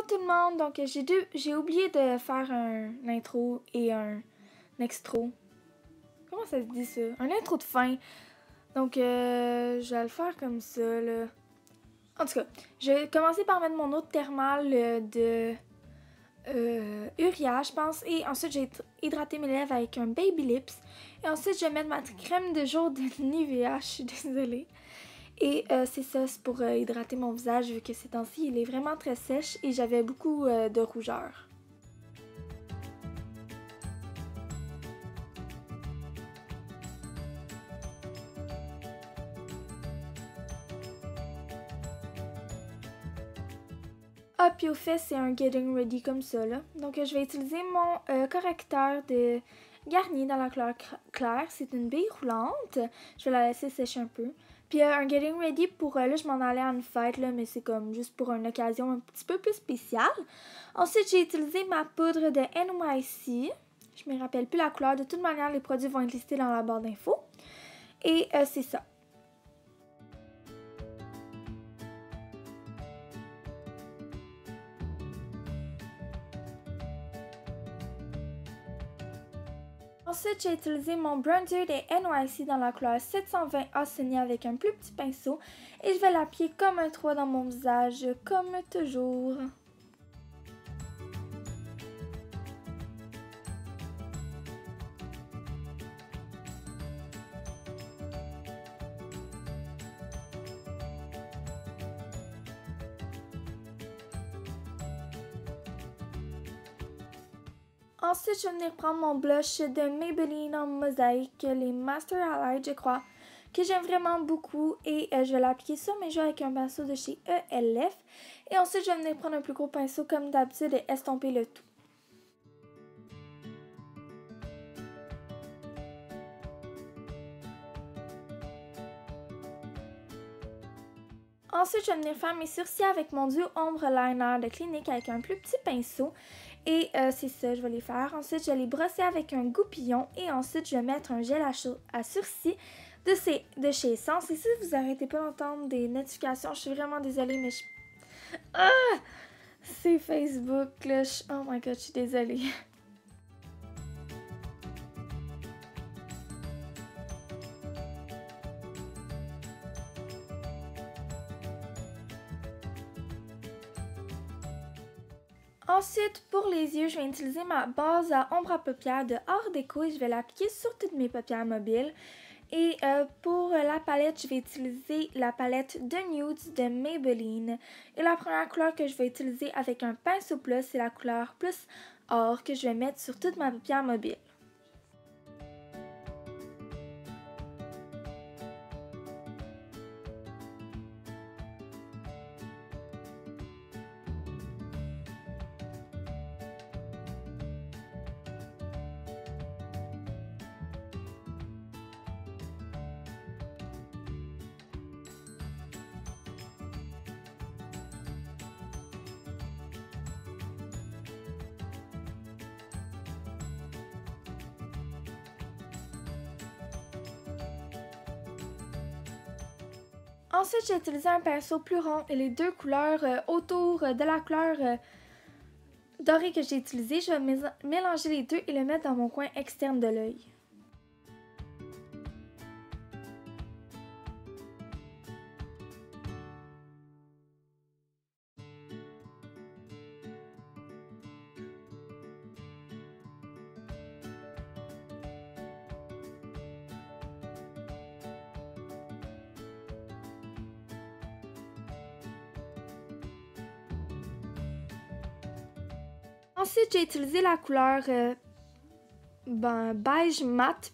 tout le monde, donc j'ai oublié de faire un intro et un extro. Comment ça se dit ça? Un intro de fin. Donc je vais le faire comme ça là. En tout cas, je vais commencer par mettre mon eau de thermale de Uria, je pense. Et ensuite, j'ai hydraté mes lèvres avec un Baby Lips. Et ensuite, je vais mettre ma crème de jour de Nivea. Je suis désolée. Et c'est ça, c'est pour hydrater mon visage vu que ces temps-ci, il est vraiment très sèche et j'avais beaucoup de rougeur. Ah, puis au fait, c'est un Getting Ready comme ça, là. Donc, je vais utiliser mon correcteur de Garnier dans la couleur claire. C'est une bille roulante. Je vais la laisser sécher un peu. Puis un Getting Ready pour... là, je m'en allais à une fête, là, mais c'est comme juste pour une occasion un petit peu plus spéciale. Ensuite, j'ai utilisé ma poudre de NYC. Je me rappelle plus la couleur. De toute manière, les produits vont être listés dans la barre d'infos. Et c'est ça. Ensuite, j'ai utilisé mon bronzer de NYC dans la couleur 720 Océanie avec un plus petit pinceau et je vais l'appliquer comme un 3 dans mon visage, comme toujours. Ensuite, je vais venir prendre mon blush de Maybelline en mosaïque, les Master Highlight, je crois, que j'aime vraiment beaucoup. Et je vais l'appliquer sur mes joues avec un pinceau de chez ELF. Et ensuite, je vais venir prendre un plus gros pinceau comme d'habitude et estomper le tout. Ensuite, je vais venir faire mes sourcils avec mon duo ombre liner de Clinique avec un plus petit pinceau. Et c'est ça, je vais les faire. Ensuite, je vais les brosser avec un goupillon. Et ensuite, je vais mettre un gel à sourcils de chez Essence. Et si vous n'arrêtez pas d'entendre des notifications, je suis vraiment désolée, mais Ah! C'est Facebook, là. Oh my god, je suis désolée. Ensuite, pour les yeux, je vais utiliser ma base à ombre à paupières de Art Déco et je vais l'appliquer sur toutes mes paupières mobiles. Et pour la palette, je vais utiliser la palette de Nudes de Maybelline. Et la première couleur que je vais utiliser avec un pinceau plus, c'est la couleur plus or que je vais mettre sur toute ma paupière mobile. Ensuite, j'ai utilisé un pinceau plus rond et les deux couleurs autour de la couleur dorée que j'ai utilisée. Je vais mélanger les deux et le mettre dans mon coin externe de l'œil. Ensuite, j'ai utilisé la couleur beige mat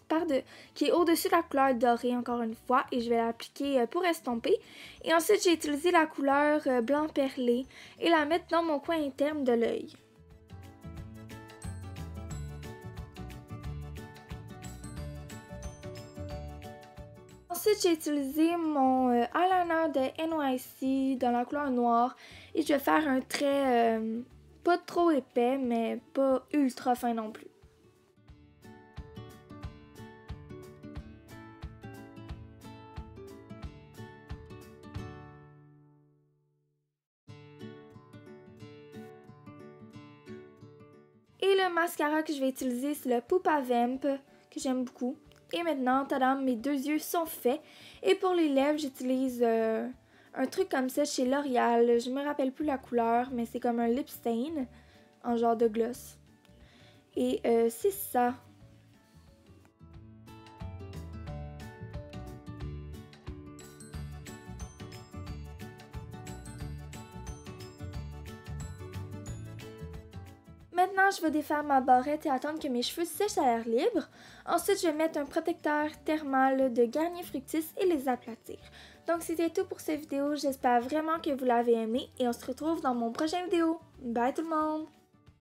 qui est au-dessus de la couleur dorée encore une fois et je vais l'appliquer pour estomper. Et ensuite, j'ai utilisé la couleur blanc perlé et la mettre dans mon coin interne de l'œil. Ensuite, j'ai utilisé mon eyeliner de NYC dans la couleur noire et je vais faire un trait pas trop épais, mais pas ultra fin non plus. le mascara que je vais utiliser, c'est le Pupa Vamp, que j'aime beaucoup. Et maintenant, tadam, mes deux yeux sont faits. Et pour les lèvres, j'utilise un truc comme ça chez L'Oréal. Je me rappelle plus la couleur, mais c'est comme un lip stain en genre de gloss. Et c'est ça. Maintenant, je vais défaire ma barrette et attendre que mes cheveux sèchent à l'air libre. Ensuite, je vais mettre un protecteur thermal de Garnier Fructis et les aplatir. Donc, c'était tout pour cette vidéo. J'espère vraiment que vous l'avez aimé et on se retrouve dans mon prochain vidéo. Bye tout le monde!